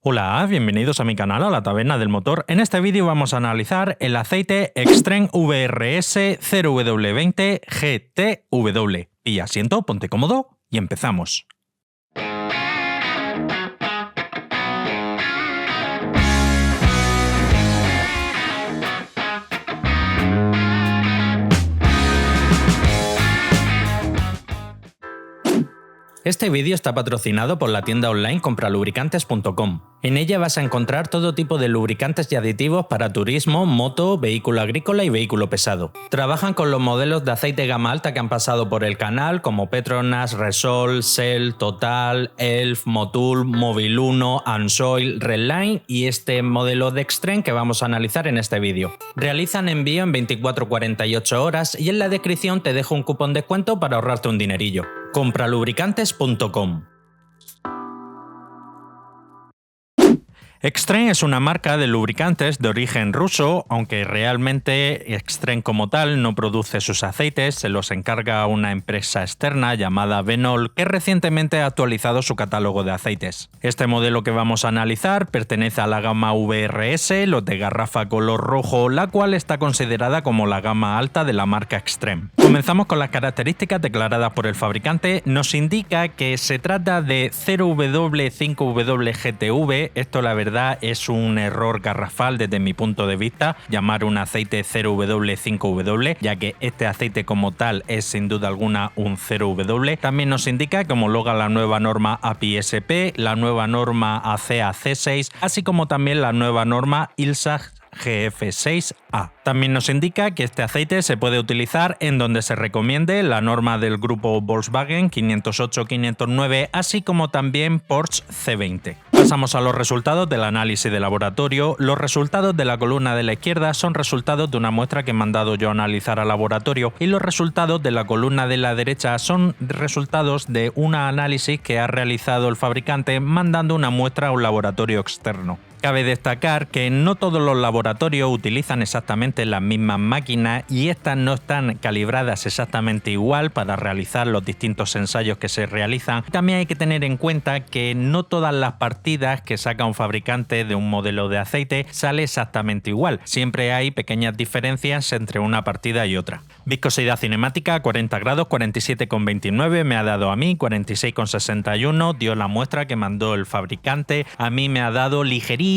Hola, bienvenidos a mi canal, a la Taberna del Motor. En este vídeo vamos a analizar el aceite Extreme VRS 0W20 GTW. Pilla asiento, ponte cómodo y empezamos. Este vídeo está patrocinado por la tienda online compralubricantes.com. En ella vas a encontrar todo tipo de lubricantes y aditivos para turismo, moto, vehículo agrícola y vehículo pesado. Trabajan con los modelos de aceite gama alta que han pasado por el canal, como Petronas, Resol, Shell, Total, Elf, Motul, Mobil 1, Ansoil, Redline y este modelo de Extreme que vamos a analizar en este vídeo. Realizan envío en 24-48 horas y en la descripción te dejo un cupón de descuento para ahorrarte un dinerillo. Compralubricantes.com. Extreme es una marca de lubricantes de origen ruso, aunque realmente Extreme como tal no produce sus aceites, se los encarga una empresa externa llamada Venol, que recientemente ha actualizado su catálogo de aceites. Este modelo que vamos a analizar pertenece a la gama VRS, los de garrafa color rojo, la cual está considerada como la gama alta de la marca Extreme. Comenzamos con las características declaradas por el fabricante. Nos indica que se trata de 0W5W-GTV, esto la verdad es un error garrafal desde mi punto de vista, llamar un aceite 0W5W, ya que este aceite como tal es sin duda alguna un 0W. También nos indica que homologa la nueva norma API-SP, la nueva norma ACEA-C6, así como también la nueva norma ILSA GF6A. También nos indica que este aceite se puede utilizar en donde se recomiende la norma del grupo Volkswagen 508-509, así como también Porsche C20. Pasamos a los resultados del análisis de laboratorio. Los resultados de la columna de la izquierda son resultados de una muestra que he mandado yo a analizar al laboratorio y los resultados de la columna de la derecha son resultados de un análisis que ha realizado el fabricante mandando una muestra a un laboratorio externo. Cabe destacar que no todos los laboratorios utilizan exactamente las mismas máquinas y estas no están calibradas exactamente igual para realizar los distintos ensayos que se realizan. También hay que tener en cuenta que no todas las partidas que saca un fabricante de un modelo de aceite sale exactamente igual. Siempre hay pequeñas diferencias entre una partida y otra. Viscosidad cinemática 40 grados, 47,29 me ha dado a mí, 46,61 dio la muestra que mandó el fabricante. A mí me ha dado ligerísimamente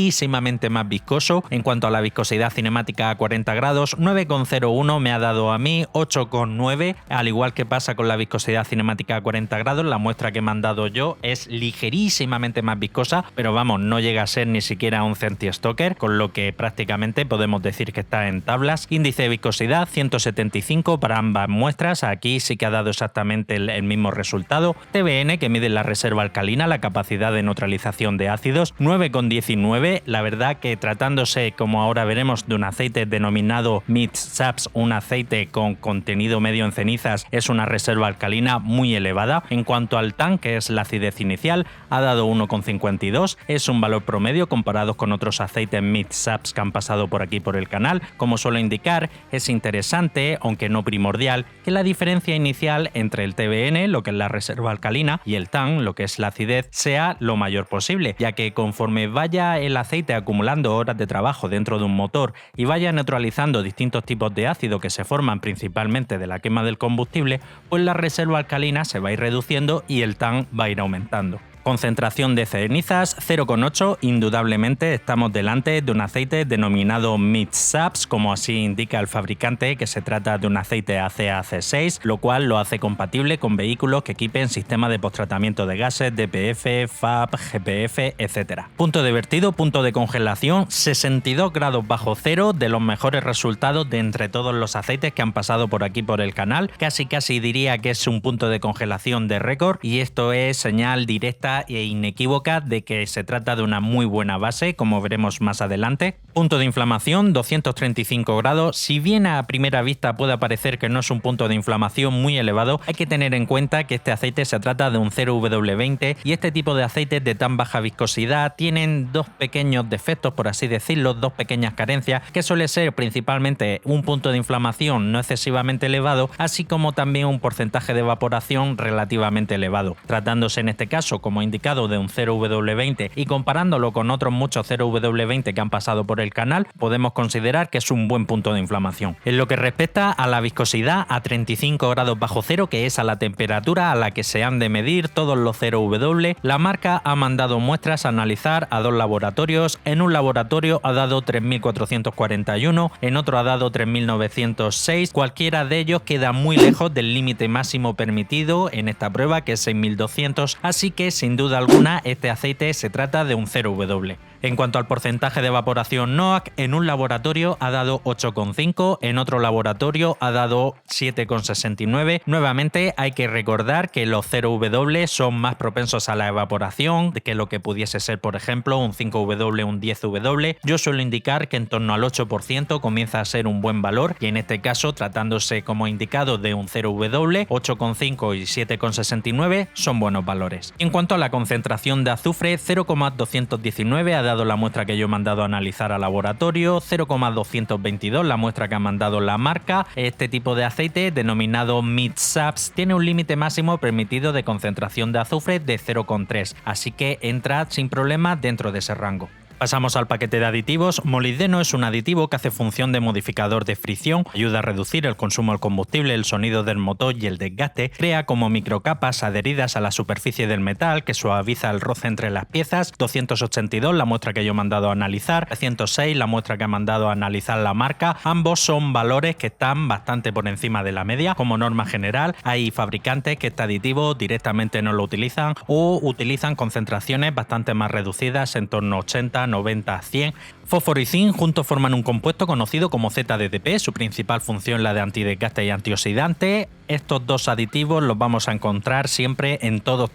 más viscoso. En cuanto a la viscosidad cinemática a 40 grados, 9,01 me ha dado a mí, 8,9. Al igual que pasa con la viscosidad cinemática a 40 grados, la muestra que he mandado yo es ligerísimamente más viscosa, pero vamos, no llega a ser ni siquiera un centistoker, con lo que prácticamente podemos decir que está en tablas. Índice de viscosidad 175 para ambas muestras, aquí sí que ha dado exactamente el mismo resultado. TBN, que mide la reserva alcalina, la capacidad de neutralización de ácidos, 9,19. La verdad que tratándose, como ahora veremos, de un aceite denominado Mid-Saps, un aceite con contenido medio en cenizas, es una reserva alcalina muy elevada. En cuanto al TAN, que es la acidez inicial, ha dado 1,52, es un valor promedio comparado con otros aceites Mid-Saps que han pasado por aquí por el canal. Como suelo indicar, es interesante, aunque no primordial, que la diferencia inicial entre el TBN, lo que es la reserva alcalina, y el TAN, lo que es la acidez, sea lo mayor posible, ya que conforme vaya el aceite acumulando horas de trabajo dentro de un motor y vaya neutralizando distintos tipos de ácido que se forman principalmente de la quema del combustible, pues la reserva alcalina se va a ir reduciendo y el TAN va a ir aumentando. Concentración de cenizas 0,8, indudablemente estamos delante de un aceite denominado Mid-Saps, como así indica el fabricante, que se trata de un aceite ACEA-C6, lo cual lo hace compatible con vehículos que equipen sistemas de posttratamiento de gases, DPF, FAP, GPF, etc. Punto de vertido, punto de congelación, 62 grados bajo cero, de los mejores resultados de entre todos los aceites que han pasado por aquí por el canal. Casi diría que es un punto de congelación de récord y esto es señal directa e inequívoca de que se trata de una muy buena base, como veremos más adelante. Punto de inflamación 235 grados. Si bien a primera vista puede parecer que no es un punto de inflamación muy elevado, hay que tener en cuenta que este aceite se trata de un 0W20 y este tipo de aceites de tan baja viscosidad tienen dos pequeños defectos, por así decirlo, dos pequeñas carencias, que suele ser principalmente un punto de inflamación no excesivamente elevado, así como también un porcentaje de evaporación relativamente elevado. Tratándose en este caso, como indicado de un 0W20 y comparándolo con otros muchos 0W20 que han pasado por el canal, podemos considerar que es un buen punto de inflamación. En lo que respecta a la viscosidad a 35 grados bajo cero, que es a la temperatura a la que se han de medir todos los 0W, la marca ha mandado muestras a analizar a dos laboratorios. En un laboratorio ha dado 3441, en otro ha dado 3906. Cualquiera de ellos queda muy lejos del límite máximo permitido en esta prueba, que es 6200, así que sin duda alguna este aceite se trata de un 0W. En cuanto al porcentaje de evaporación NOAC, en un laboratorio ha dado 8,5, en otro laboratorio ha dado 7,69. Nuevamente hay que recordar que los 0W son más propensos a la evaporación que lo que pudiese ser, por ejemplo, un 5W, un 10W. Yo suelo indicar que en torno al 8% comienza a ser un buen valor, y en este caso, tratándose como indicado de un 0W, 8,5 y 7,69 son buenos valores. En cuanto a la concentración de azufre, 0,219 ha dado la muestra que yo he mandado a analizar al laboratorio, 0,222 la muestra que ha mandado la marca. Este tipo de aceite, denominado Mid-Saps, tiene un límite máximo permitido de concentración de azufre de 0,3, así que entra sin problema dentro de ese rango. Pasamos al paquete de aditivos. Molibdeno es un aditivo que hace función de modificador de fricción, ayuda a reducir el consumo del combustible, el sonido del motor y el desgaste, crea como microcapas adheridas a la superficie del metal que suaviza el roce entre las piezas. 282 la muestra que yo he mandado a analizar, 306 la muestra que ha mandado a analizar la marca. Ambos son valores que están bastante por encima de la media. Como norma general, hay fabricantes que este aditivo directamente no lo utilizan o utilizan concentraciones bastante más reducidas, en torno a 80, 90, 100. Fósforo y zinc juntos forman un compuesto conocido como ZDDP, su principal función la de antidesgaste y antioxidante. Estos dos aditivos los vamos a encontrar siempre en todos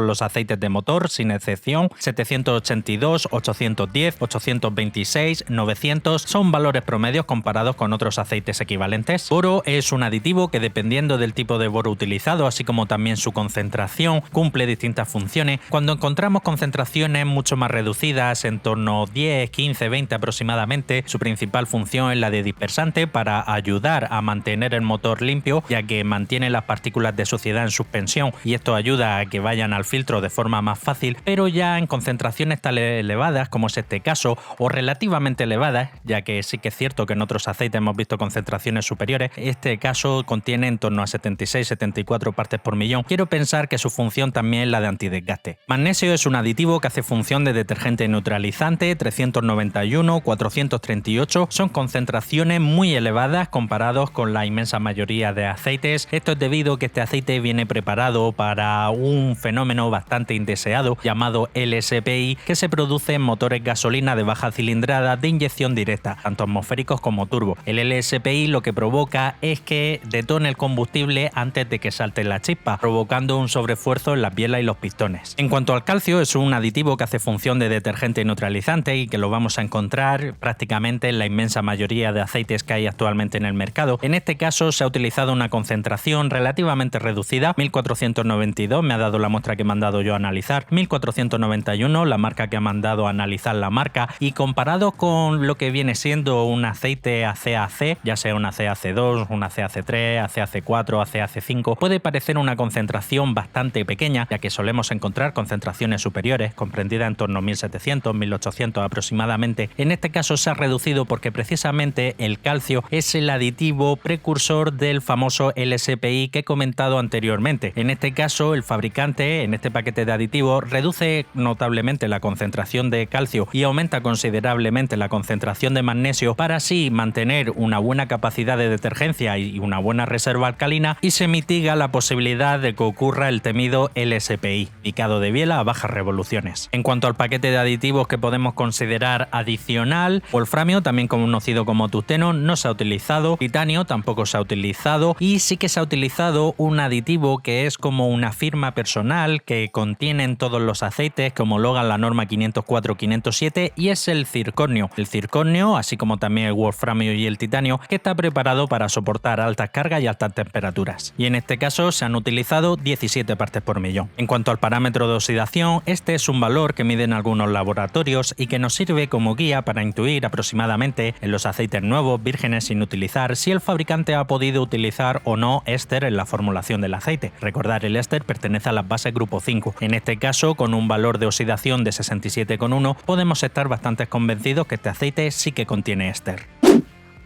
los aceites de motor, sin excepción. 782, 810, 826, 900 son valores promedios comparados con otros aceites equivalentes. Boro es un aditivo que, dependiendo del tipo de boro utilizado, así como también su concentración, cumple distintas funciones. Cuando encontramos concentraciones mucho más reducidas, en torno a 10, 15, 20 aproximadamente, su principal función es la de dispersante para ayudar a mantener el motor limpio, ya que mantiene las partículas de suciedad en suspensión y esto ayuda a que vayan al filtro de forma más fácil. Pero ya en concentraciones tan elevadas como es este caso, o relativamente elevadas, ya que sí que es cierto que en otros aceites hemos visto concentraciones superiores, este caso contiene en torno a 76-74 partes por millón, quiero pensar que su función también es la de antidesgaste. Magnesio es un aditivo que hace función de detergente neutralizante. 391, 438 son concentraciones muy elevadas comparados con la inmensa mayoría de aceites. Esto es debido a que este aceite viene preparado para un fenómeno bastante indeseado llamado LSPI, que se produce en motores gasolina de baja cilindrada de inyección directa, tanto atmosféricos como turbo. El LSPI lo que provoca es que detone el combustible antes de que salte la chispa, provocando un sobreesfuerzo en las bielas y los pistones. En cuanto al calcio, es un aditivo que hace función de detergente neutralizante y que lo vamos a encontrar prácticamente en la inmensa mayoría de aceites que hay actualmente en el mercado. En este caso se ha utilizado una concentración relativamente reducida, 1492 me ha dado la muestra que he mandado yo a analizar, 1491 la marca que ha mandado a analizar la marca, y comparado con lo que viene siendo un aceite ACAC, ya sea un ACAC2, un ACAC3, ACAC4, ACAC5, puede parecer una concentración bastante pequeña, ya que solemos encontrar concentraciones superiores, comprendidas en torno a 1700, 1800 aproximadamente. En este caso se ha reducido porque precisamente el calcio es el aditivo precursor del famoso LSPI que he comentado anteriormente. En este caso, el fabricante, en este paquete de aditivos, reduce notablemente la concentración de calcio y aumenta considerablemente la concentración de magnesio para así mantener una buena capacidad de detergencia y una buena reserva alcalina, y se mitiga la posibilidad de que ocurra el temido LSPI, picado de biela a bajas revoluciones. En cuanto al paquete de aditivos que podemos considerar adicional, wolframio, también conocido como tungsteno, no se ha utilizado, titanio tampoco se ha utilizado, y sí que se ha utilizado un aditivo que es como una firma personal que contiene en todos los aceites que homologan la norma 504-507, y es el circonio. El circonio, así como también el wolframio y el titanio, que está preparado para soportar altas cargas y altas temperaturas. Y en este caso se han utilizado 17 partes por millón. En cuanto al parámetro de oxidación, este es un valor que miden algunos laboratorios vídeos y que nos sirve como guía para intuir aproximadamente en los aceites nuevos, vírgenes sin utilizar, si el fabricante ha podido utilizar o no éster en la formulación del aceite. Recordar, el éster pertenece a las bases grupo 5. En este caso, con un valor de oxidación de 67,1, podemos estar bastante convencidos que este aceite sí que contiene éster.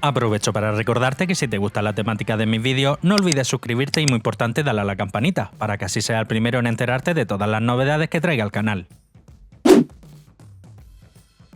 Aprovecho para recordarte que si te gusta la temática de mis vídeos, no olvides suscribirte y, muy importante, darle a la campanita, para que así seas el primero en enterarte de todas las novedades que traiga el canal.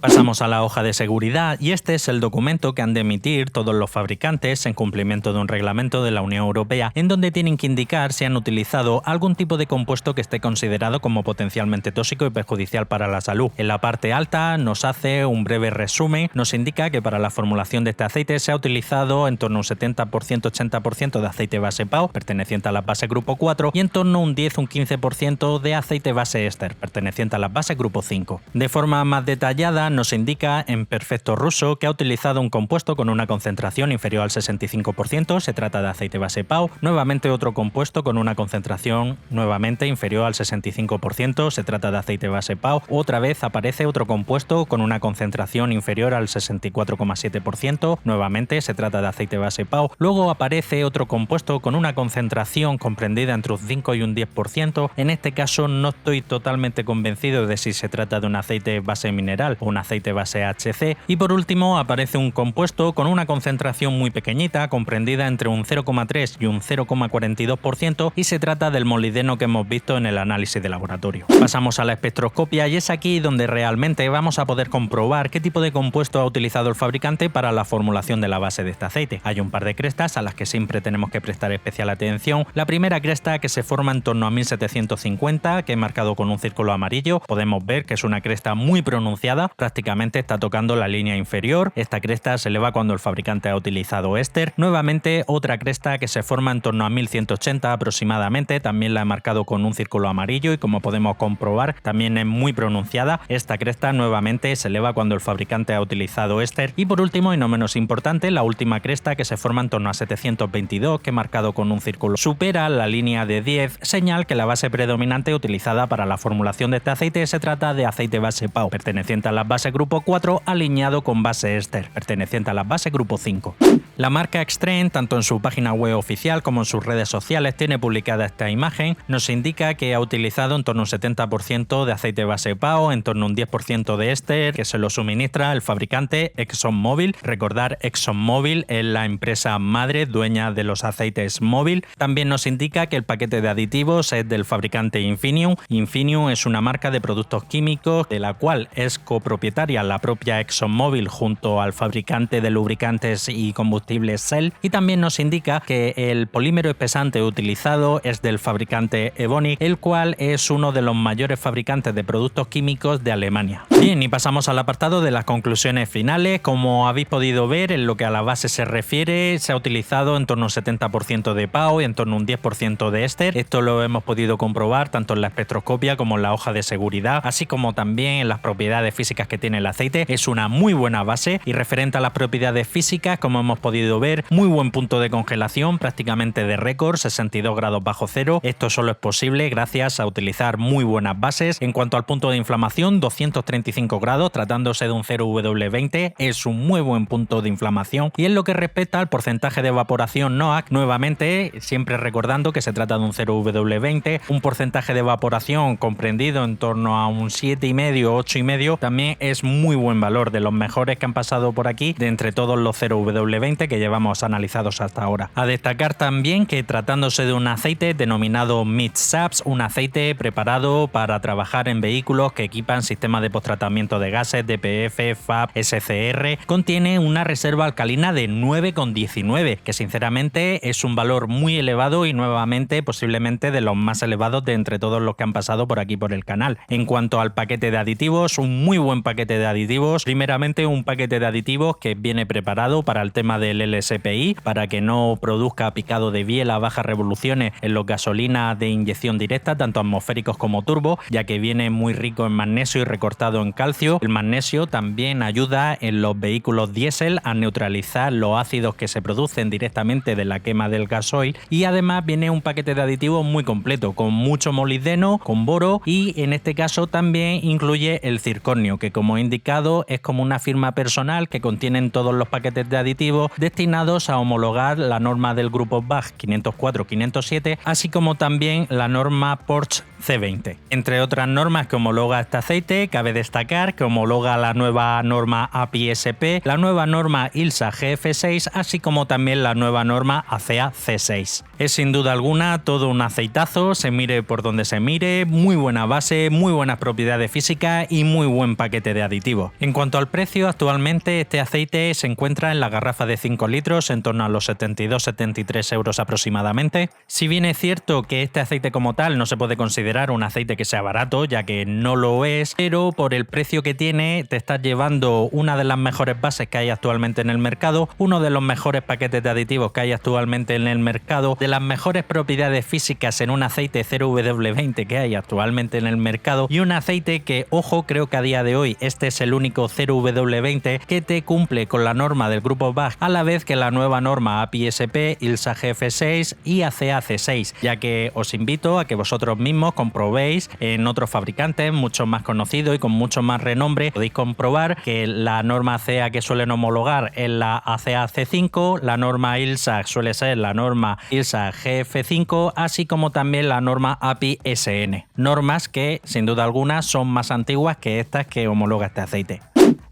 Pasamos a la hoja de seguridad, y este es el documento que han de emitir todos los fabricantes en cumplimiento de un reglamento de la Unión Europea, en donde tienen que indicar si han utilizado algún tipo de compuesto que esté considerado como potencialmente tóxico y perjudicial para la salud. En la parte alta nos hace un breve resumen, nos indica que para la formulación de este aceite se ha utilizado en torno a un 70%-80% de aceite base PAO, perteneciente a la base grupo 4, y en torno a un 10-15% de aceite base éster, perteneciente a la base grupo 5. De forma más detallada, nos indica en perfecto ruso que ha utilizado un compuesto con una concentración inferior al 65%, se trata de aceite base PAO, nuevamente otro compuesto con una concentración nuevamente inferior al 65%, se trata de aceite base PAO, otra vez aparece otro compuesto con una concentración inferior al 64,7%, nuevamente se trata de aceite base PAO, luego aparece otro compuesto con una concentración comprendida entre un 5 y un 10%, en este caso no estoy totalmente convencido de si se trata de un aceite base mineral o un aceite base HC, y por último aparece un compuesto con una concentración muy pequeñita, comprendida entre un 0,3 y un 0,42%, y se trata del molibdeno que hemos visto en el análisis de laboratorio. Pasamos a la espectroscopia, y es aquí donde realmente vamos a poder comprobar qué tipo de compuesto ha utilizado el fabricante para la formulación de la base de este aceite. Hay un par de crestas a las que siempre tenemos que prestar especial atención. La primera cresta, que se forma en torno a 1750, que he marcado con un círculo amarillo, podemos ver que es una cresta muy pronunciada, prácticamente está tocando la línea inferior. Esta cresta se eleva cuando el fabricante ha utilizado éster. Nuevamente otra cresta que se forma en torno a 1180 aproximadamente, también la he marcado con un círculo amarillo, y como podemos comprobar también es muy pronunciada. Esta cresta nuevamente se eleva cuando el fabricante ha utilizado éster. Y por último, y no menos importante, la última cresta, que se forma en torno a 722, que he marcado con un círculo, supera la línea de 10, señal que la base predominante utilizada para la formulación de este aceite se trata de aceite base PAO, perteneciente a la base grupo 4, alineado con base éster, perteneciente a la base grupo 5. La marca Extreme, tanto en su página web oficial como en sus redes sociales, tiene publicada esta imagen. Nos indica que ha utilizado en torno a un 70% de aceite base PAO, en torno a un 10% de éster, que se lo suministra el fabricante ExxonMobil. Recordar, ExxonMobil es la empresa madre dueña de los aceites Mobil. También nos indica que el paquete de aditivos es del fabricante Infinium. Infinium es una marca de productos químicos de la cual es copropietaria la propia ExxonMobil junto al fabricante de lubricantes y combustibles Shell, y también nos indica que el polímero espesante utilizado es del fabricante Evonik, el cual es uno de los mayores fabricantes de productos químicos de Alemania. Bien, y pasamos al apartado de las conclusiones finales. Como habéis podido ver, en lo que a la base se refiere, se ha utilizado en torno a un 70% de PAO y en torno a un 10% de éster. Esto lo hemos podido comprobar tanto en la espectroscopia como en la hoja de seguridad, así como también en las propiedades físicas que tiene el aceite. Es una muy buena base, y referente a las propiedades físicas, como hemos podido ver, muy buen punto de congelación, prácticamente de récord, 62 grados bajo cero. Esto solo es posible gracias a utilizar muy buenas bases. En cuanto al punto de inflamación, 235 grados, tratándose de un 0W20, es un muy buen punto de inflamación. Y en lo que respecta al porcentaje de evaporación NOAC, nuevamente, siempre recordando que se trata de un 0W20, un porcentaje de evaporación comprendido en torno a un 7,5, 8,5, también es muy buen valor, de los mejores que han pasado por aquí de entre todos los 0W20 que llevamos analizados hasta ahora. A destacar también que, tratándose de un aceite denominado MidSAPS, un aceite preparado para trabajar en vehículos que equipan sistemas de posttratamiento de gases, DPF, FAB, SCR, contiene una reserva alcalina de 9,19, que sinceramente es un valor muy elevado y nuevamente posiblemente de los más elevados de entre todos los que han pasado por aquí por el canal. En cuanto al paquete de aditivos, un muy buen paquete de aditivos. Primeramente, un paquete de aditivos que viene preparado para el tema del LSPI, para que no produzca picado de biela a bajas revoluciones en los gasolinas de inyección directa, tanto atmosféricos como turbo, ya que viene muy rico en magnesio y recortado en calcio. El magnesio también ayuda en los vehículos diésel a neutralizar los ácidos que se producen directamente de la quema del gasoil, y además viene un paquete de aditivos muy completo, con mucho molibdeno, con boro, y en este caso también incluye el circonio, que como como he indicado, es como una firma personal que contienen todos los paquetes de aditivos destinados a homologar la norma del grupo BAG 504-507, así como también la norma Porsche C20. Entre otras normas que homologa este aceite, cabe destacar que homologa la nueva norma API-SP, la nueva norma ILSA GF6, así como también la nueva norma ACEA C6. Es sin duda alguna todo un aceitazo, se mire por donde se mire, muy buena base, muy buenas propiedades físicas y muy buen paquete de aditivos. En cuanto al precio, actualmente este aceite se encuentra en la garrafa de 5 litros en torno a los 72-73 euros aproximadamente. Si bien es cierto que este aceite como tal no se puede considerar un aceite que sea barato, ya que no lo es, pero por el precio que tiene te estás llevando una de las mejores bases que hay actualmente en el mercado, uno de los mejores paquetes de aditivos que hay actualmente en el mercado, de las mejores propiedades físicas en un aceite 0W20 que hay actualmente en el mercado y un aceite que, ojo, creo que a día de hoy este es el único 0W20 que te cumple con la norma del grupo BAG a la vez que la nueva norma API-SP, ILSA GF6 y ACEA C6, ya que os invito a que vosotros mismos comprobéis en otros fabricantes mucho más conocidos y con mucho más renombre. Podéis comprobar que la norma ACEA que suelen homologar es la ACEA C5, la norma ILSA suele ser la norma ILSA GF5, así como también la norma API-SN. Normas que, sin duda alguna, son más antiguas que estas que homologa este aceite.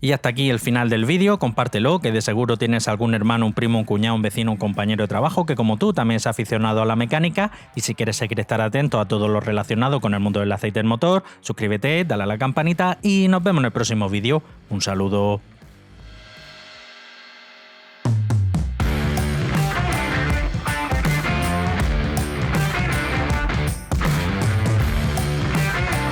Y hasta aquí el final del vídeo, compártelo, que de seguro tienes algún hermano, un primo, un cuñado, un vecino, un compañero de trabajo que como tú también es aficionado a la mecánica, y si quieres seguir estar atento a todo lo relacionado con el mundo del aceite del motor, suscríbete, dale a la campanita y nos vemos en el próximo vídeo. Un saludo.